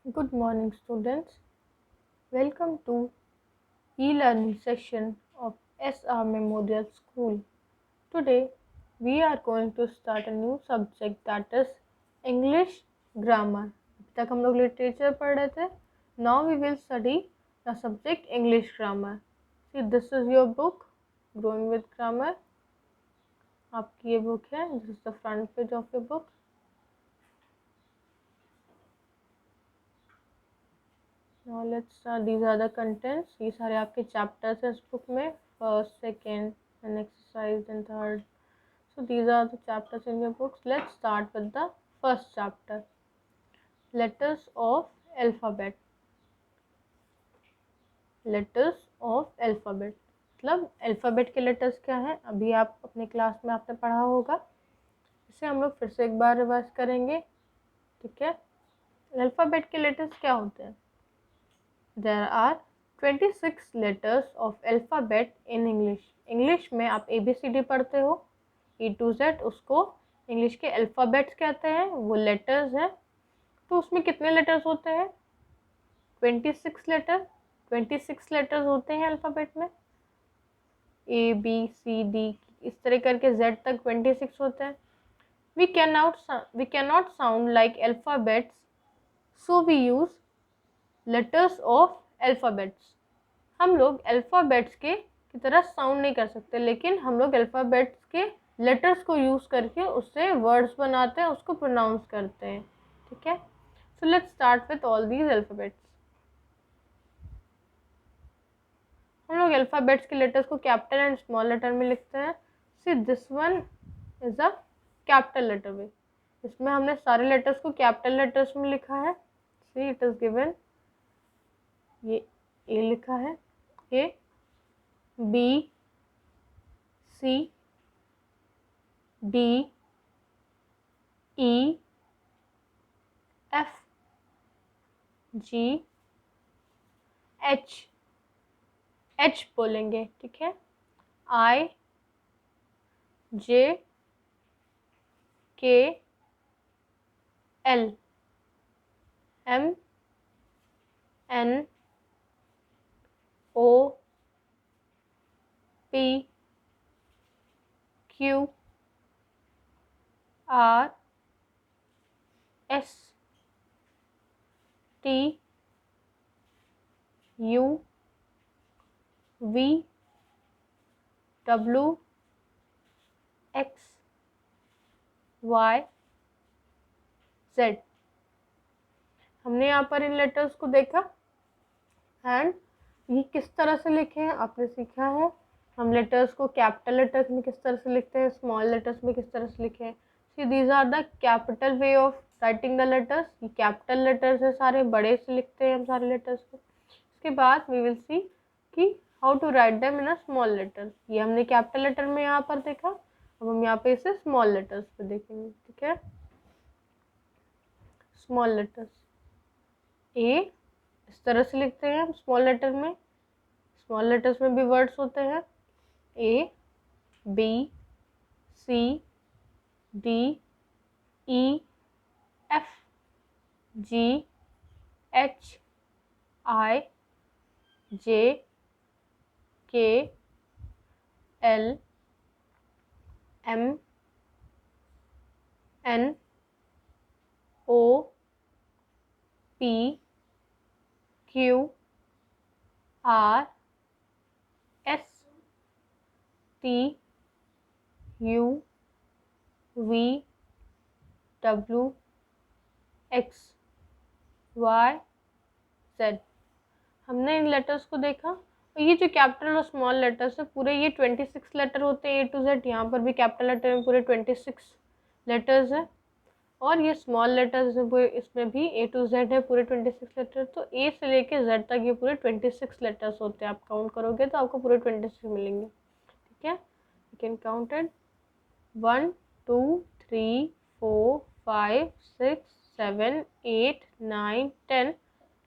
Good morning, students. Welcome to e-learning session of SR Memorial School. Today, we are going to start a new subject that is English grammar. अभी तक हम लोग literature पढ़ रहे थे. Now we will study the subject English grammar. See, this is your book, Growing with Grammar. आपकी ये book है. This is the front page of your book. Now let's start. These are the contents. ये सारे आपके chapters हैं इस book में. First, second, and exercise and third. So these are the chapters in your books. Let's start with the first chapter. Letters of alphabet. Letters of alphabet. मतलब alphabet के letters क्या हैं, अभी आप अपने क्लास में आपने पढ़ा होगा. इसे हम लोग फिर से एक बार रिवाइज करेंगे. ठीक है. अल्फ़ाबेट के लेटर्स क्या होते हैं? There are 26 letters of alphabet in English. English में आप ABCD पढ़ते हो, E to Z, उसको इंग्लिश के अल्फ़ाबेट्स कहते हैं, वो लेटर्स हैं. तो उसमें कितने लेटर्स होते हैं? 26 लेटर. 26 लेटर्स होते हैं अल्फ़ाबेट में. ABCD इस तरह करके Z तक 26 होते हैं. We cannot sound like alphabets, so we use letters of alphabets. हम लोग अल्फ़ाबेट्स के की तरह साउंड नहीं कर सकते, लेकिन हम लोग अल्फ़ाबेट्स के लेटर्स को यूज़ करके उससे वर्ड्स बनाते हैं, उसको प्रोनाउंस करते हैं. ठीक है. So let's start with all these alphabets. हम लोग अल्फ़ाबेट्स के लेटर्स को कैपिटल एंड स्मॉल लेटर में लिखते हैं. See this one is a capital letter way. इसमें हमने सारे लेटर्स को कैपिटल लेटर्स में लिखा है. See it is given. ये ए लिखा है. A, B, C, D, E, F, G, H. H बोलेंगे. ठीक है. I, J, K, L, M, N, O, P, Q, R, S, T, U, V, W, X, Y, Z. हमने यहाँ पर इन letters को देखा एंड ये किस तरह से लिखे हैं आपने सीखा है. हम लेटर्स को कैपिटल लेटर्स में किस तरह से लिखते हैं, स्मॉल लेटर्स में किस तरह से लिखे हैं. See these are the capital way of writing the letters. ये कैपिटल लेटर्स है, सारे बड़े से लिखते हैं हम सारे लेटर्स को. इसके बाद वी विल सी कि how to write them in a small letter. ये हमने कैपिटल लेटर में यहाँ पर देखा. अब हम यहाँ पे इसे स्मॉल लेटर्स पे देखेंगे. ठीक है. Small letters. ए इस तरह से लिखते हैं हम स्मॉल लेटर में. स्मॉल लेटर्स में भी वर्ड्स होते हैं. A, B, C, D, E, F, G, H, I, J, K, L, M, N, O, P, Q, R, S, T, U, V, W, X, Y, Z. हमने इन letters को देखा. और ये जो कैपिटल और स्मॉल लेटर्स है पूरे ये 26 लेटर होते हैं ए टू जेड. यहाँ पर भी कैपिटल लेटर में पूरे 26 लेटर्स हैं. और ये स्मॉल लेटर्स है पूरे, इसमें भी ए टू जेड है पूरे 26 लेटर. तो ए से लेके जेड तक ये पूरे 26 लेटर्स होते हैं. आप काउंट करोगे तो आपको पूरे 26 मिलेंगे. ठीक है. You can count it. 1 2 3 4 5 6 7 8 9 10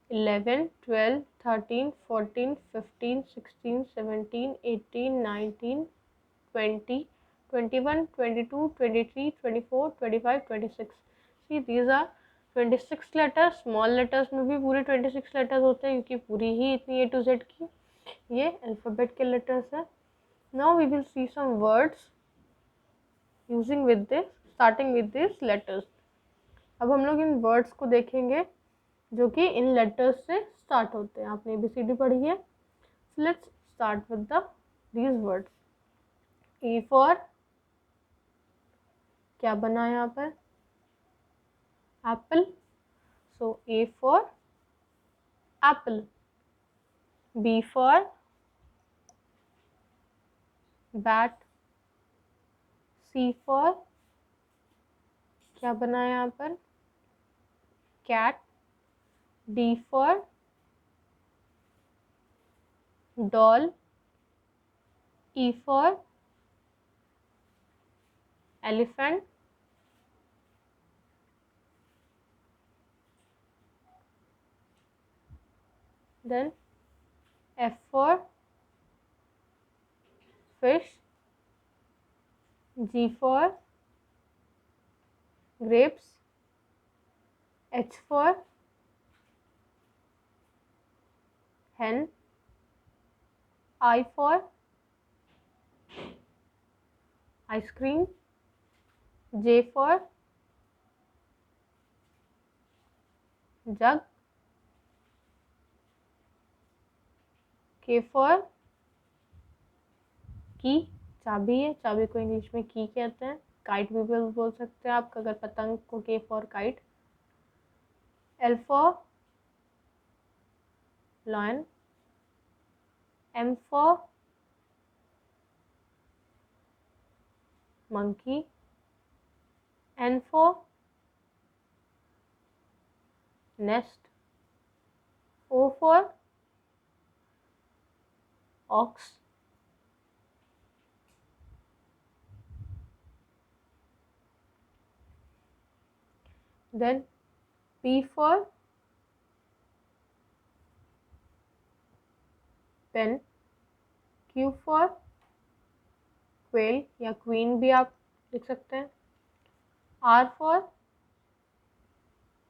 11 12 13 14 15 16 17 18 19 20 21 22 23 24 25 26. See, these are 26 letters, small letters में भी पूरे 26 लेटर्स होते हैं क्योंकि पूरी ही इतनी A to Z की ये अल्फ़ाबेट के लेटर्स हैं। Now we will see some words using with this, starting with this letters. अब हम लोग इन वर्ड्स को देखेंगे जो कि इन लेटर्स से स्टार्ट होते हैं। आपने ABCD पढ़ी है, so let's start with these words. A for, क्या बना है यहाँ पर? Apple, so A for apple. B for bat. C for, क्या बना है यहाँ पर? cat. D for doll. E for elephant. Then F for fish. G for grapes. H for hen. I for ice cream. J for jug. K for की, चाबी है, चाबी को इंग्लिश में की कहते हैं। काइट भी बोल सकते हैं आप अगर पतंग को, K for kite. L for lion. M for monkey. N for nest. O for ox. Then P for pen. Q for quail या queen भी आप लिख सकते हैं। R for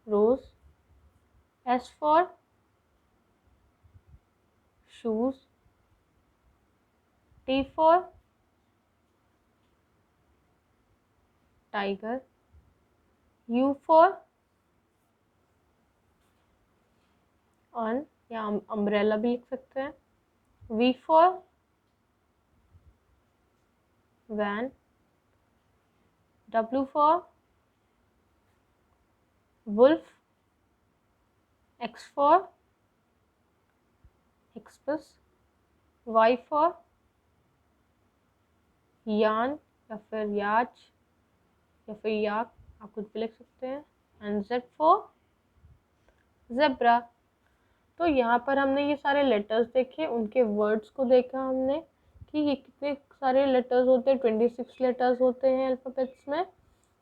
rose. S for shoes. T for tiger. U for urn या umbrella भी लिख सकते हैं। V for van. W for wolf. X for express. Y for yarn या फिर याच या फिर याक, आप कुछ भी लिख सकते हैं। And Z for zebra। तो यहाँ पर हमने ये सारे लेटर्स देखे, उनके वर्ड्स को देखा हमने कि ये कितने सारे लेटर्स होते हैं। 26 लेटर्स होते हैं अल्फ़ाबेट्स में,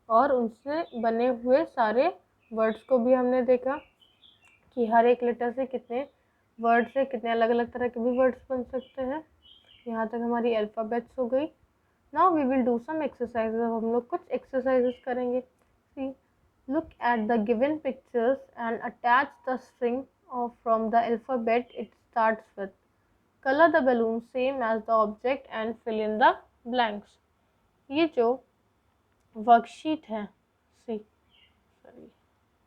और उनसे बने हुए सारे वर्ड्स को भी हमने देखा कि हर एक लेटर से कितने वर्ड्स से कितने अलग अलग तरह के भी वर्ड्स बन सकते हैं। यहाँ तक हमारी अल्फ़ाबेट्स हो गई। Now we will do some exercises. अब हम लोग कुछ एक्सरसाइजेज करेंगे। सी, look at the given pictures and attach the string from the alphabet it starts with. Color the balloon same as the object and fill in the blanks. ये जो worksheet है